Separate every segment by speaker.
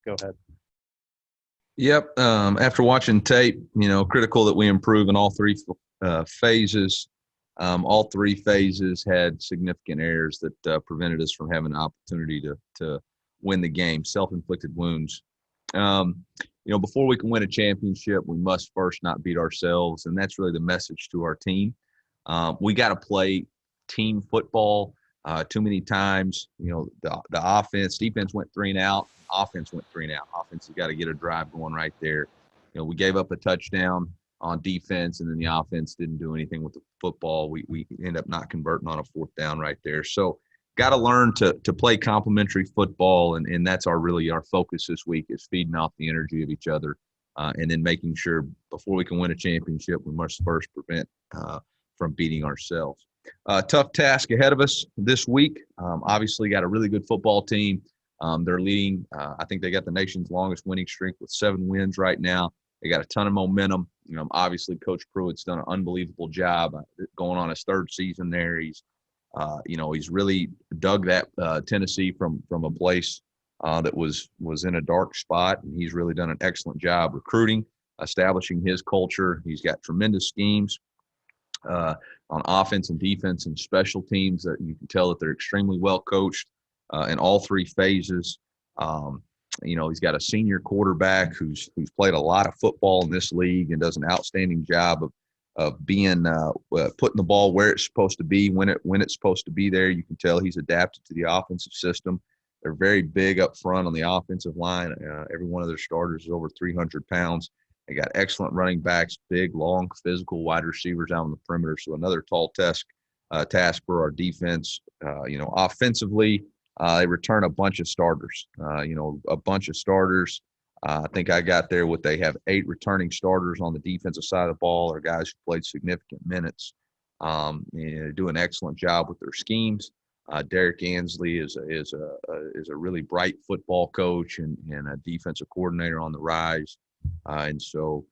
Speaker 1: Go ahead.
Speaker 2: Yep. After watching tape, critical that we improve in all three phases. All three phases had significant errors that prevented us from having an opportunity to win the game, self-inflicted wounds. Before we can win a championship, we must first not beat ourselves, and that's really the message to our team. We got to play team football. Too many times, the defense went 3 and out. Offense went 3 and out. Offense has got to get a drive going right there. We gave up a touchdown on defense, and then the offense didn't do anything with the football. We end up not converting on a 4th down right there. So got to learn to play complementary football, and that's our focus this week is feeding off the energy of each other, and then making sure before we can win a championship, we must first prevent from beating ourselves. Tough task ahead of us this week. Obviously got a really good football team. They're leading. I think they got the nation's longest winning streak with 7 wins right now. They got a ton of momentum. Obviously Coach Pruitt's done an unbelievable job going on his 3rd season there. He's really dug that Tennessee from a place that was in a dark spot, and he's really done an excellent job recruiting, establishing his culture. He's got tremendous schemes on offense and defense and special teams that you can tell that they're extremely well coached in all 3 phases. He's got a senior quarterback who's played a lot of football in this league and does an outstanding job of being putting the ball where it's supposed to be when it's supposed to be there. You can tell he's adapted to the offensive system. They're very big up front on the offensive line. Every one of their starters is over 300 pounds. They got excellent running backs, big, long, physical wide receivers out on the perimeter. So another tall task for our defense. Offensively, they return a bunch of starters. I think I got there they have 8 returning starters on the defensive side of the ball, or guys who played significant minutes. And do an excellent job with their schemes. Derek Ansley is a really bright football coach and a defensive coordinator on the rise. And so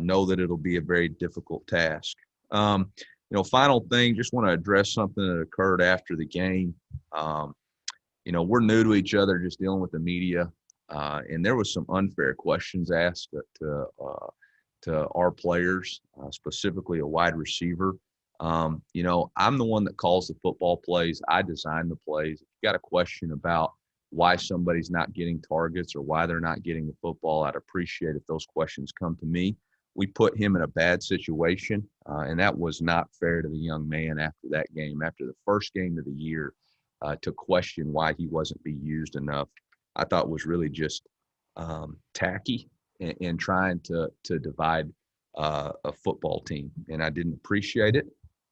Speaker 2: know that it'll be a very difficult task. Final thing, just want to address something that occurred after the game. We're new to each other, just dealing with the media. And there was some unfair questions asked to our players, specifically a wide receiver. I'm the one that calls the football plays. I design the plays. If you got a question about why somebody's not getting targets or why they're not getting the football, I'd appreciate if those questions come to me. We put him in a bad situation, and that was not fair to the young man after that game, after the first game of the year, to question why he wasn't being used enough. I thought was really just tacky and trying to divide a football team, and I didn't appreciate it.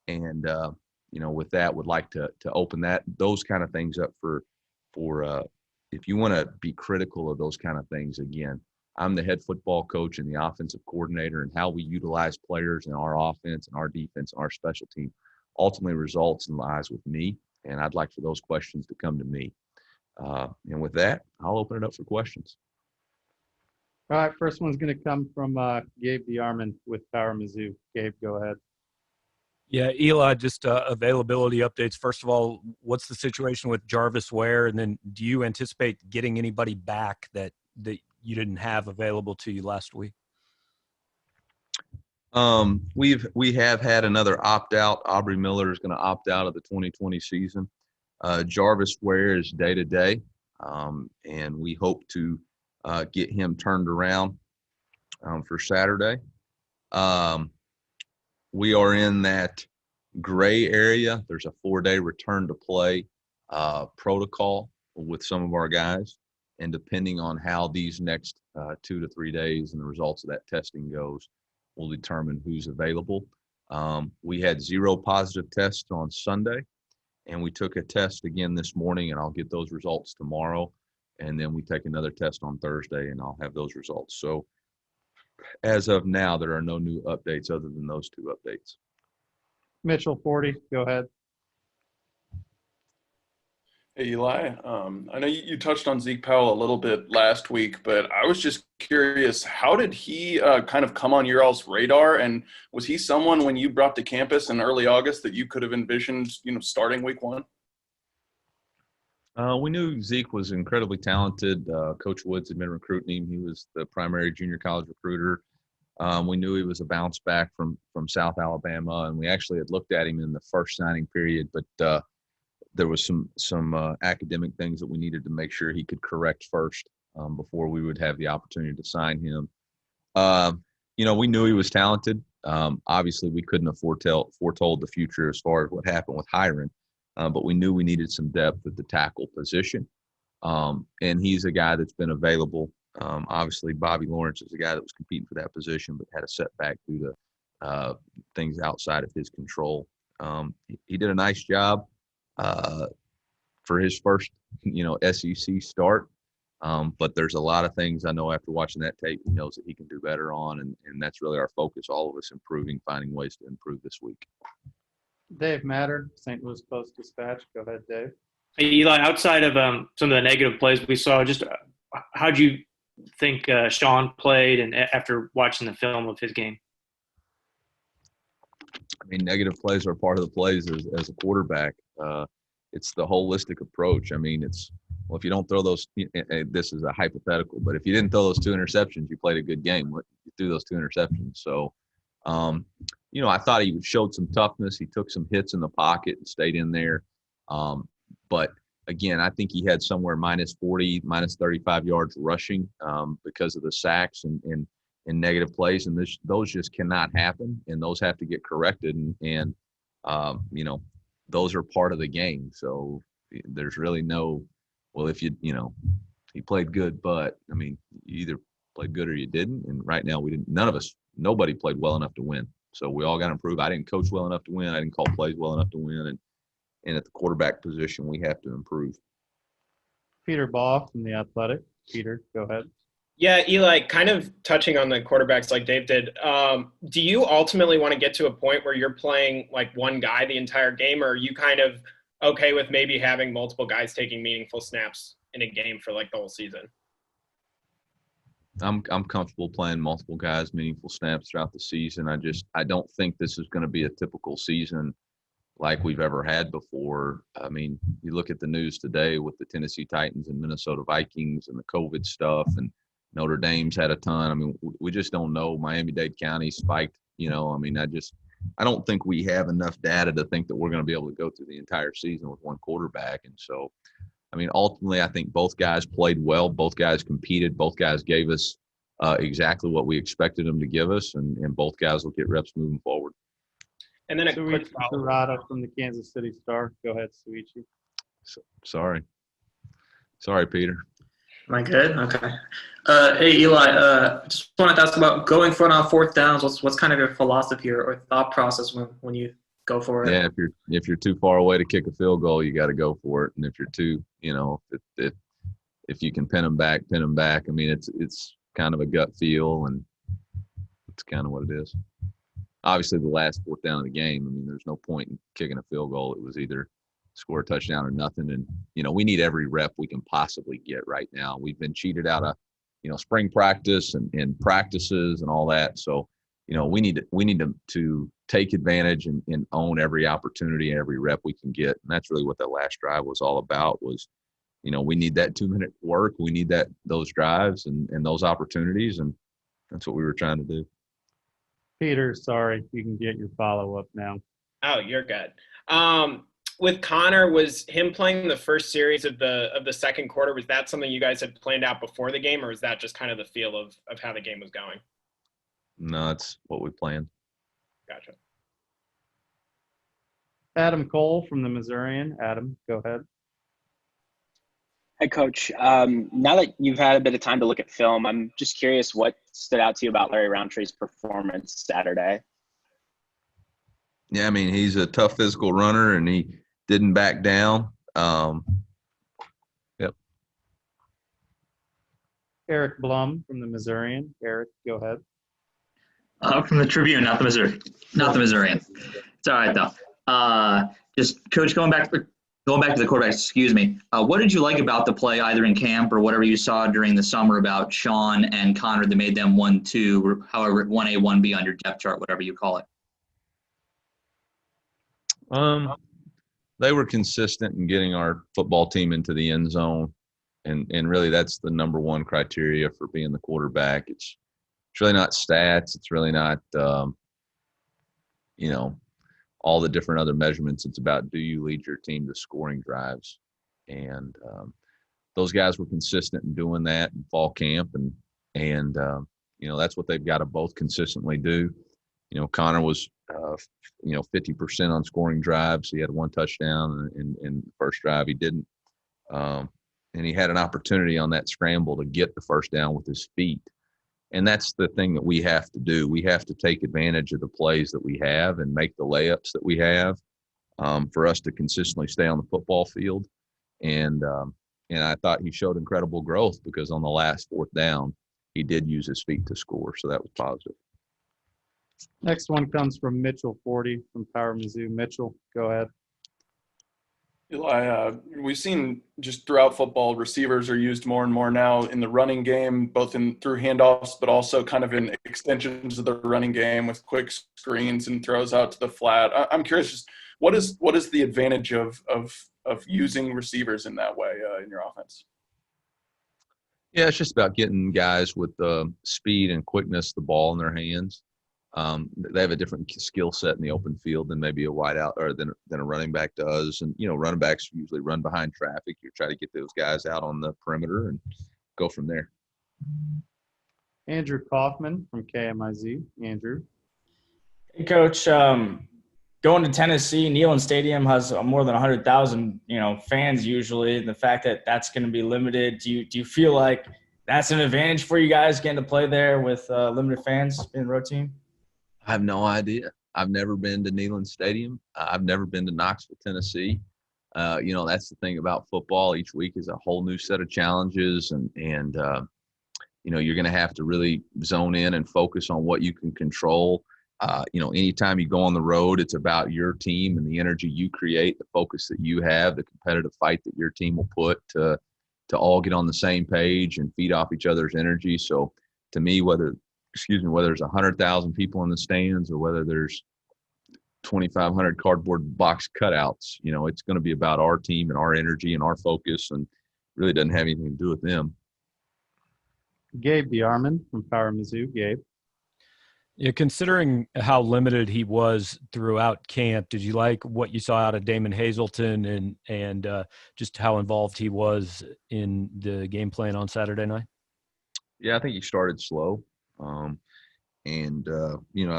Speaker 2: And with that, would like to open those kind of things up for if you want to be critical of those kind of things. Again, I'm the head football coach and the offensive coordinator, and how we utilize players in our offense and our defense and our special team ultimately results and lies with me. And I'd like for those questions to come to me. And with that, I'll open it up for questions.
Speaker 1: All right, first one's going to come from Gabe DeArmond with Power Mizzou. Gabe, go ahead.
Speaker 3: Yeah, Eli, just availability updates. First of all, what's the situation with Jarvis Ware? And then do you anticipate getting anybody back that you didn't have available to you last week?
Speaker 2: We have had another opt-out. Aubrey Miller is going to opt out of the 2020 season. Jarvis Ware is day-to-day, and we hope to get him turned around for Saturday. We are in that gray area. There's a 4-day return to play protocol with some of our guys. And depending on how these next 2 to 3 days and the results of that testing goes, will determine who's available. We had 0 positive tests on Sunday, and we took a test again this morning, and I'll get those results tomorrow. And then we take another test on Thursday, and I'll have those results. So as of now, there are no new updates other than those 2 updates.
Speaker 1: Mitchell, 40, go ahead.
Speaker 4: Hey, Eli. I know you touched on Zeke Powell a little bit last week, but I was just curious, how did he kind of come on your all's radar? And was he someone when you brought to campus in early August that you could have envisioned, starting week 1?
Speaker 2: We knew Zeke was incredibly talented. Coach Woods had been recruiting him. He was the primary junior college recruiter. We knew he was a bounce back from South Alabama, and we actually had looked at him in the first signing period, but there was some academic things that we needed to make sure he could correct first before we would have the opportunity to sign him. We knew he was talented. Obviously, we couldn't have foretold the future as far as what happened with Hiron, but we knew we needed some depth at the tackle position. And he's a guy that's been available. Obviously, Bobby Lawrence is a guy that was competing for that position, but had a setback due to things outside of his control. He did a nice job for his first, SEC start. But there's a lot of things I know after watching that tape, he knows that he can do better on, and that's really our focus. All of us improving, finding ways to improve this week.
Speaker 1: Dave Matter, St. Louis Post-Dispatch. Go ahead, Dave.
Speaker 5: Hey, Eli, outside of some of the negative plays we saw, just how'd you think Sean played, and after watching the film of his game?
Speaker 2: I mean, negative plays are part of the plays as a quarterback. It's the holistic approach. I mean, if you don't throw those, this is a hypothetical, but if you didn't throw those 2 interceptions, you played a good game. You threw those 2 interceptions. So, I thought he showed some toughness. He took some hits in the pocket and stayed in there. But again, I think he had somewhere minus 40, minus 35 yards rushing because of the sacks and negative plays. And those just cannot happen, and those have to get corrected. And those are part of the game. So there's really no, well, if he played good, but I mean, you either played good or you didn't. And right now nobody played well enough to win. So we all got to improve. I didn't coach well enough to win. I didn't call plays well enough to win. And at the quarterback position, we have to improve.
Speaker 1: Peter Baugh from The Athletic. Peter, go ahead.
Speaker 6: Yeah, Eli, kind of touching on the quarterbacks like Dave did, do you ultimately want to get to a point where you're playing like one guy the entire game, or are you kind of okay with maybe having multiple guys taking meaningful snaps in a game for like the whole season?
Speaker 2: I'm comfortable playing multiple guys, meaningful snaps throughout the season. I don't think this is going to be a typical season like we've ever had before. I mean, you look at the news today with the Tennessee Titans and Minnesota Vikings and the COVID stuff, and Notre Dame's had a ton. I mean, we just don't know. Miami-Dade County spiked, I mean, I don't think we have enough data to think that we're going to be able to go through the entire season with one quarterback. And so, I mean, ultimately, I think both guys played well. Both guys competed. Both guys gave us exactly what we expected them to give us, and both guys will get reps moving forward.
Speaker 6: And then a quick
Speaker 1: Suichi Serrata from the Kansas City Star. Go ahead, Suichi.
Speaker 2: Sorry, Peter.
Speaker 7: Am I good? Okay. Hey, Eli, just wanted to ask about going for it on 4th downs. What's kind of your philosophy or thought process when you go for it?
Speaker 2: Yeah, if you're too far away to kick a field goal, you got to go for it. And if you're too, if you can pin them back. I mean, it's kind of a gut feel, and it's kind of what it is. Obviously, the last 4th down of the game, I mean, there's no point in kicking a field goal. It was either score a touchdown or nothing. And, we need every rep we can possibly get right now. We've been cheated out of, spring practice and practices and all that. So, we need to take advantage and own every opportunity and every rep we can get. And that's really what that last drive was all about was, we need that 2-minute work. We need those drives and those opportunities. And that's what we were trying to do.
Speaker 1: Peter, sorry, you can get your follow-up now.
Speaker 6: Oh, you're good. With Connor, was him playing the first series of the second quarter, was that something you guys had planned out before the game, or was that just kind of the feel of how the game was going?
Speaker 2: No, it's what we planned.
Speaker 6: Gotcha.
Speaker 1: Adam Cole from the Missourian. Adam, go ahead.
Speaker 8: Hi, Coach. Now that you've had a bit of time to look at film, I'm just curious what stood out to you about Larry Roundtree's performance Saturday.
Speaker 2: Yeah, I mean, he's a tough physical runner, and he didn't back down. Yep.
Speaker 1: Eric Blum from the Missourian. Eric, go ahead.
Speaker 7: From the Tribune, not the Missourian. It's all right though. Just Coach, going back to the quarterbacks. Excuse me. What did you like about the play, either in camp or whatever you saw during the summer, about Sean and Connor that made them 1-2, or however 1A, 1B on your depth chart, whatever you call it?
Speaker 2: they were consistent in getting our football team into the end zone. And really that's the number one criteria for being the quarterback. It's really not stats. It's really not, all the different other measurements. It's about, do you lead your team to scoring drives? And those guys were consistent in doing that in fall camp. And that's what they've got to both consistently do. Connor was, 50% on scoring drives. He had one touchdown in the first drive. He didn't. And he had an opportunity on that scramble to get the first down with his feet. And that's the thing that we have to do. We have to take advantage of the plays that we have and make the layups that we have for us to consistently stay on the football field. And I thought he showed incredible growth because on the last fourth down, he did use his feet to score. So that was positive.
Speaker 1: Next one comes from Mitchell 40 from Power Mizzou. Mitchell, go ahead.
Speaker 4: Eli, we've seen just throughout football, receivers are used more and more now in the running game, both through handoffs, but also kind of in extensions of the running game with quick screens and throws out to the flat. I'm curious, just what is the advantage of using receivers in that way in your offense?
Speaker 2: Yeah, it's just about getting guys with speed and quickness, the ball in their hands. They have a different skill set in the open field than maybe a wideout or than a running back does. And, running backs usually run behind traffic. You try to get those guys out on the perimeter and go from there.
Speaker 1: Andrew Kaufman from KMIZ. Andrew.
Speaker 9: Hey, Coach. Going to Tennessee, Neyland Stadium has more than 100,000, fans usually. The fact that that's going to be limited, do you feel like that's an advantage for you guys getting to play there with limited fans in the road team?
Speaker 2: I have no idea. I've never been to Neyland Stadium. I've never been to Knoxville, Tennessee. That's the thing about football. Each week is a whole new set of challenges, and you're going to have to really zone in and focus on what you can control. Anytime you go on the road, it's about your team and the energy you create, the focus that you have, the competitive fight that your team will put to all get on the same page and feed off each other's energy. So to me, whether there's 100,000 people in the stands or whether there's 2,500 cardboard box cutouts, it's going to be about our team and our energy and our focus, and really doesn't have anything to do with them.
Speaker 1: Gabe Bjarman from Power Mizzou. Gabe.
Speaker 3: Yeah, considering how limited he was throughout camp, did you like what you saw out of Damon Hazelton and just how involved he was in the game plan on Saturday night?
Speaker 2: Yeah, I think he started slow. I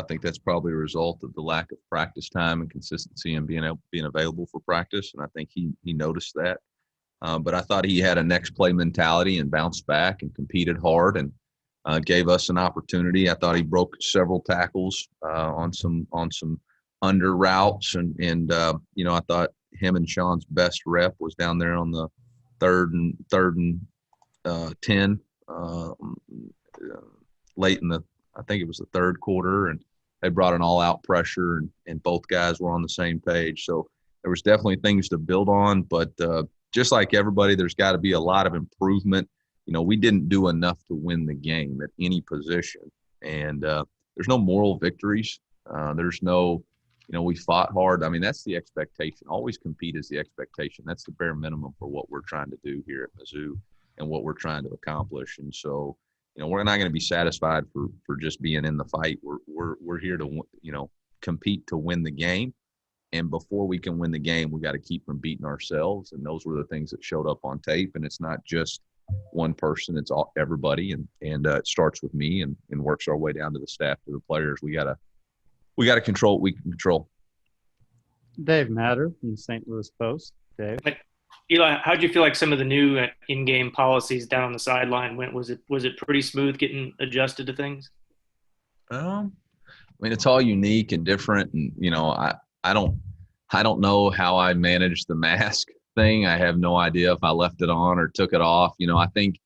Speaker 2: think that's probably a result of the lack of practice time and consistency and being available for practice. And I think he noticed that. But I thought he had a next play mentality and bounced back and competed hard and gave us an opportunity. I thought he broke several tackles on some under routes. And I thought him and Sean's best rep was down there on the third and 10 late I think it was the third quarter, and they brought an all-out pressure, and both guys were on the same page. So there was definitely things to build on, but just like everybody, there's got to be a lot of improvement. We didn't do enough to win the game at any position, and there's no moral victories. There's no, we fought hard. I mean, that's the expectation. Always compete is the expectation. That's the bare minimum for what we're trying to do here at Mizzou and what we're trying to accomplish. And so, we're not going to be satisfied for just being in the fight. We're here to, compete to win the game. And before we can win the game, we got to keep from beating ourselves. And those were the things that showed up on tape. And it's not just one person; it's everybody. And it starts with me and works our way down to the staff, to the players. We got to control what we can control.
Speaker 1: Dave Matter from the St. Louis Post. Dave.
Speaker 5: Eli, how did you feel like some of the new in-game policies down on the sideline went? Was it pretty smooth getting adjusted to things?
Speaker 2: I mean, it's all unique and different, and I don't know how I managed the mask thing. I have no idea if I left it on or took it off. I think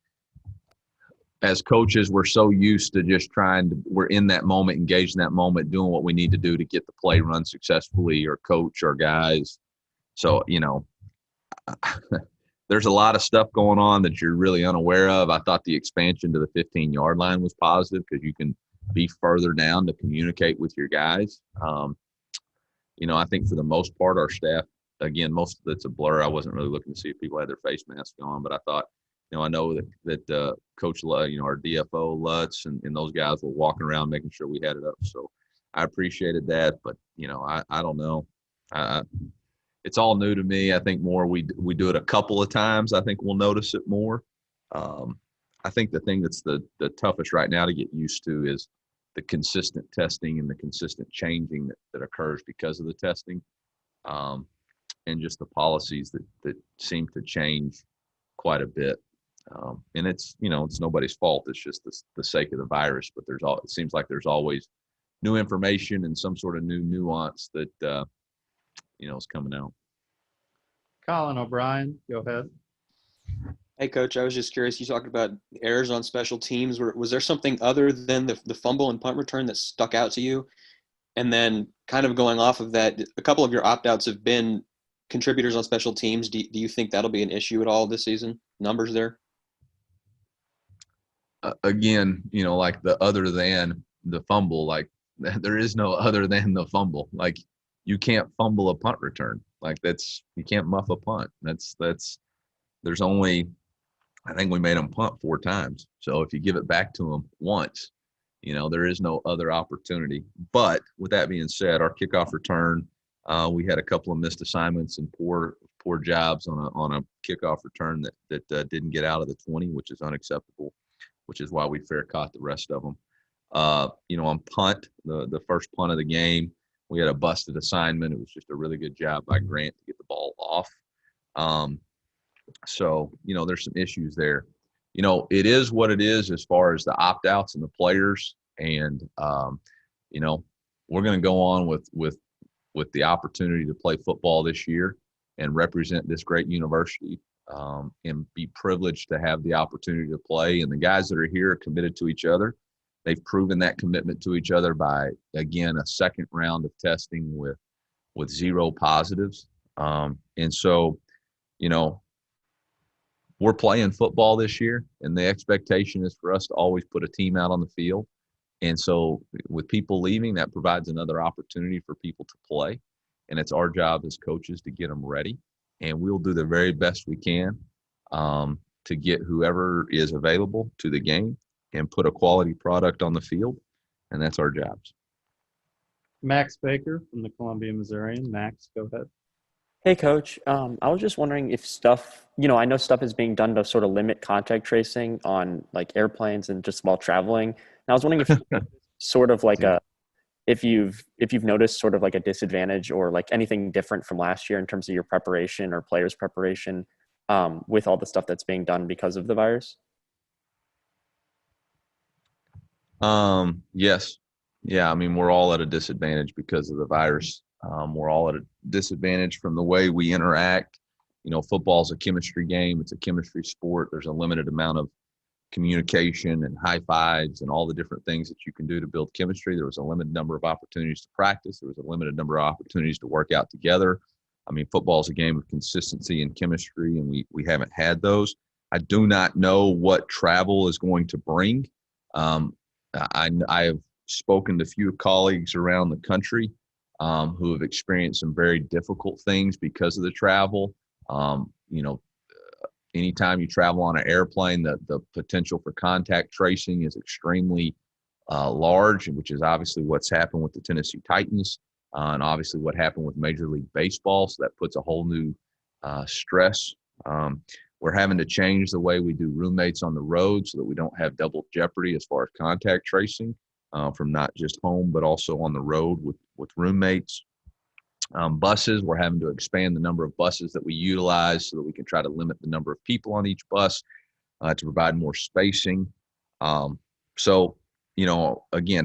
Speaker 2: as coaches, we're so used to just we're in that moment, engaged in that moment, doing what we need to do to get the play run successfully or coach our guys. So, there's a lot of stuff going on that you're really unaware of. I thought the expansion to the 15-yard line was positive because you can be further down to communicate with your guys. I think for the most part, our staff again, most of it's a blur. I wasn't really looking to see if people had their face masks on, but I thought, I know that Coach, our DFO Lutz and those guys were walking around making sure we had it up. So I appreciated that, but I don't know. It's all new to me. I think more we do it a couple of times. I think we'll notice it more. I think the thing that's the toughest right now to get used to is the consistent testing and the consistent changing that occurs because of the testing, and just the policies that seem to change quite a bit. And it's nobody's fault. It's just the sake of the virus. But it seems like there's always new information and some sort of new nuance that is coming out.
Speaker 1: Colin O'Brien, go ahead.
Speaker 10: Hey, Coach, I was just curious. You talked about errors on special teams. Was there something other than the fumble and punt return that stuck out to you? And then kind of going off of that, a couple of your opt-outs have been contributors on special teams. Do you think that'll be an issue at all this season? Numbers there?
Speaker 2: Again, like the other than the fumble, like there is no other than the fumble. Like you can't fumble a punt return. Like you can't muff a punt. There's only, I think we made them punt 4 times. So if you give it back to them once, there is no other opportunity. But with that being said, our kickoff return, we had a couple of missed assignments and poor jobs on a kickoff return that didn't get out of the 20, which is unacceptable, which is why we fair caught the rest of them. On punt, the first punt of the game, we had a busted assignment. It was just a really good job by Grant to get the ball off. So, there's some issues there. It is what it is as far as the opt-outs and the players. And, we're going to go on with the opportunity to play football this year and represent this great university, and be privileged to have the opportunity to play. And the guys that are here are committed to each other. They've proven that commitment to each other by, again, a second round of testing with 0 positives. And so, we're playing football this year, and the expectation is for us to always put a team out on the field. And so with people leaving, that provides another opportunity for people to play. And it's our job as coaches to get them ready. And we'll do the very best we can to get whoever is available to the game and put a quality product on the field. And that's our jobs.
Speaker 1: Max Baker from the Columbia Missourian. Max, go ahead.
Speaker 11: Hey, Coach. I was just wondering if I know stuff is being done to sort of limit contact tracing on like airplanes and just while traveling. And I was wondering if sort of like if you've noticed sort of like a disadvantage or like anything different from last year in terms of your preparation or players' preparation with all the stuff that's being done because of the virus.
Speaker 2: Yes. Yeah. I mean, we're all at a disadvantage because of the virus. We're all at a disadvantage from the way we interact. Football's a chemistry game. It's a chemistry sport. There's a limited amount of communication and high fives and all the different things that you can do to build chemistry. There was a limited number of opportunities to practice. There was a limited number of opportunities to work out together. I mean, football is a game of consistency and chemistry, and we haven't had those. I do not know what travel is going to bring. I have spoken to a few colleagues around the country who have experienced some very difficult things because of the travel. Anytime you travel on an airplane, the potential for contact tracing is extremely large, which is obviously what's happened with the Tennessee Titans and obviously what happened with Major League Baseball. So that puts a whole new stress. We're having to change the way we do roommates on the road so that we don't have double jeopardy as far as contact tracing from not just home, but also on the road with roommates. Buses, we're having to expand the number of buses that we utilize so that we can try to limit the number of people on each bus to provide more spacing. Again,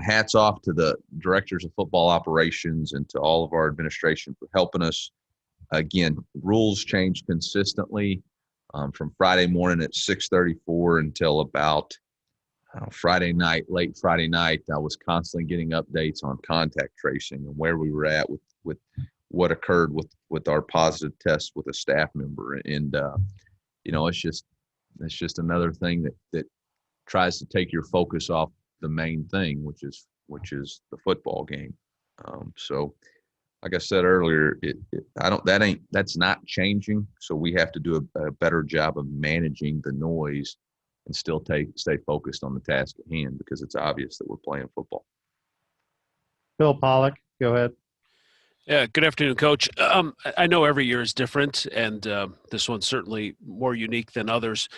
Speaker 2: hats off to the directors of football operations and to all of our administration for helping us. Again, rules change consistently from Friday morning at 6:34 until about Friday night, late Friday night. I was constantly getting updates on contact tracing and where we were at with what occurred with our positive test with a staff member. And, it's just another thing that tries to take your focus off the main thing, which is the football game. like I said earlier, that's not changing. So we have to do a better job of managing the noise and still stay focused on the task at hand, because it's obvious that we're playing football.
Speaker 1: Phil Pollock, go ahead.
Speaker 12: Yeah, good afternoon, Coach. I know every year is different, and this one's certainly more unique than others.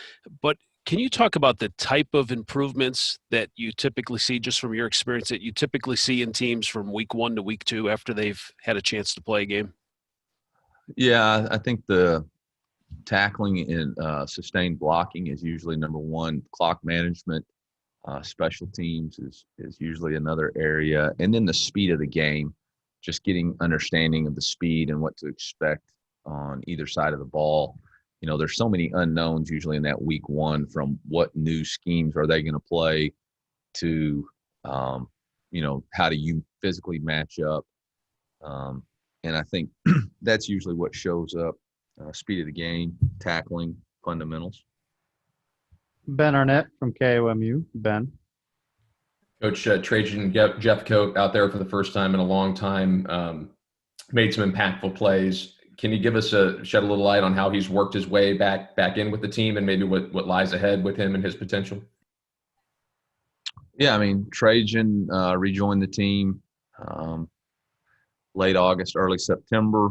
Speaker 12: But can you talk about the type of improvements that you typically see, just from your experience, that you typically see in teams from week 1 to week 2 after they've had a chance to play a game?
Speaker 2: Yeah, I think the tackling and sustained blocking is usually number one. Clock management, special teams is usually another area, and then the speed of the game. Just getting understanding of the speed and what to expect on either side of the ball. You know, there's so many unknowns usually in that week 1, from what new schemes are they going to play to, you know, how do you physically match up? And I think that's usually what shows up, speed of the game, tackling, fundamentals.
Speaker 1: Ben Arnett from KOMU. Ben.
Speaker 13: Coach Trajan Jeffcoat out there for the first time in a long time, made some impactful plays. Can you give us shed a little light on how he's worked his way back in with the team, and maybe what lies ahead with him and his potential?
Speaker 2: Yeah, I mean, Trajan rejoined the team late August, early September.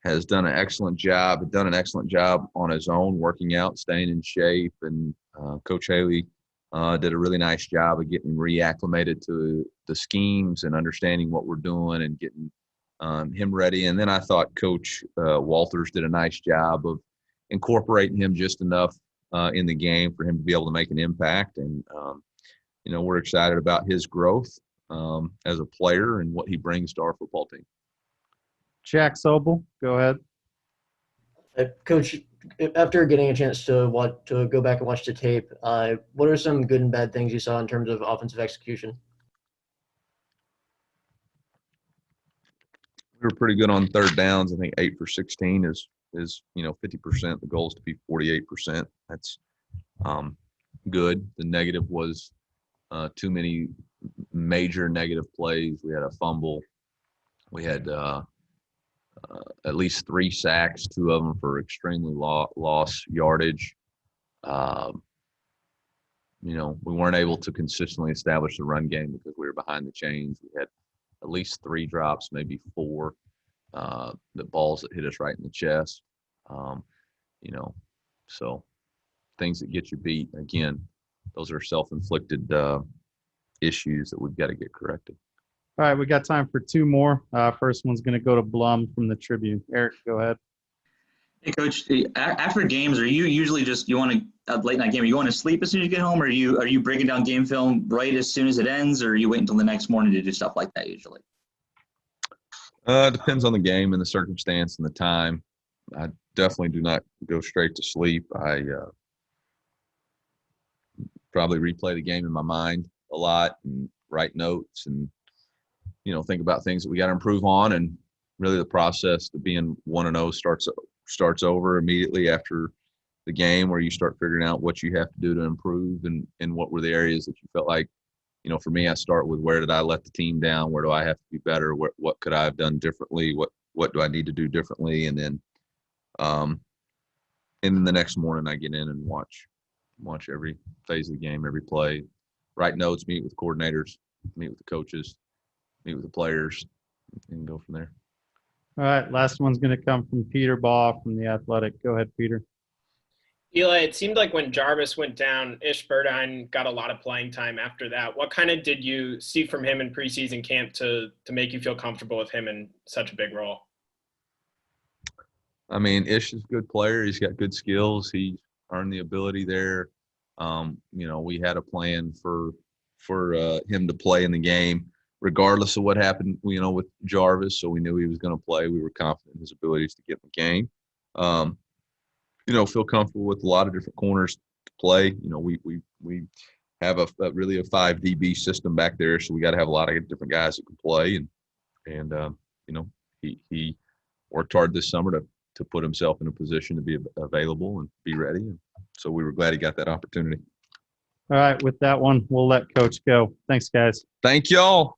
Speaker 2: Has done an excellent job. On his own, working out, staying in shape, and Coach Haley did a really nice job of getting reacclimated to the schemes and understanding what we're doing and getting him ready. And then I thought Coach Walters did a nice job of incorporating him just enough in the game for him to be able to make an impact. And, you know, we're excited about his growth as a player and what he brings to our football team.
Speaker 1: Jack Sobel, go ahead.
Speaker 14: Coach, after getting a chance to go back and watch the tape, what are some good and bad things you saw in terms of offensive execution?
Speaker 2: We were pretty good on third downs. I think 8 for 16 is 50%. The goal is to be 48%. That's good. The negative was too many major negative plays. We had a fumble. We had at least 3 sacks, 2 of them for extremely lost yardage. We weren't able to consistently establish the run game because we were behind the chains. We had at least 3 drops, maybe 4, the balls that hit us right in the chest. So things that get you beat, again, those are self-inflicted issues that we've got to get corrected.
Speaker 1: All right, we got time for 2 more. First one's going to go to Blum from the Tribune. Eric, go ahead.
Speaker 7: Hey, Coach. After games, are you usually you want a late night game? Are you going to sleep as soon as you get home, or are you breaking down game film right as soon as it ends, or are you waiting until the next morning to do stuff like that usually?
Speaker 2: Depends on the game and the circumstance and the time. I definitely do not go straight to sleep. I probably replay the game in my mind a lot and write notes and think about things that we got to improve on, and really the process to being 1-0 starts over immediately after the game, where you start figuring out what you have to do to improve and what were the areas that you felt like, for me, I start with where did I let the team down? Where do I have to be better? What could I have done differently? What do I need to do differently? And then the next morning I get in and watch every phase of the game, every play, write notes, meet with coordinators, meet with the coaches, meet with the players, and go from there.
Speaker 1: All right, last one's going to come from Peter Baugh from The Athletic. Go ahead, Peter.
Speaker 6: Eli, it seemed like when Jarvis went down, Ish Burdine got a lot of playing time after that. What kind of did you see from him in preseason camp to make you feel comfortable with him in such a big role?
Speaker 2: I mean, Ish is a good player. He's got good skills. He's earned the ability there. We had a plan for him to play in the game, regardless of what happened, with Jarvis. So we knew he was going to play. We were confident in his abilities to get in the game. Feel comfortable with a lot of different corners to play. We have a 5 DB system back there, so we got to have a lot of different guys that can play. And he worked hard this summer to put himself in a position to be available and be ready. And so we were glad he got that opportunity.
Speaker 1: All right, with that one, we'll let Coach go. Thanks, guys.
Speaker 2: Thank y'all.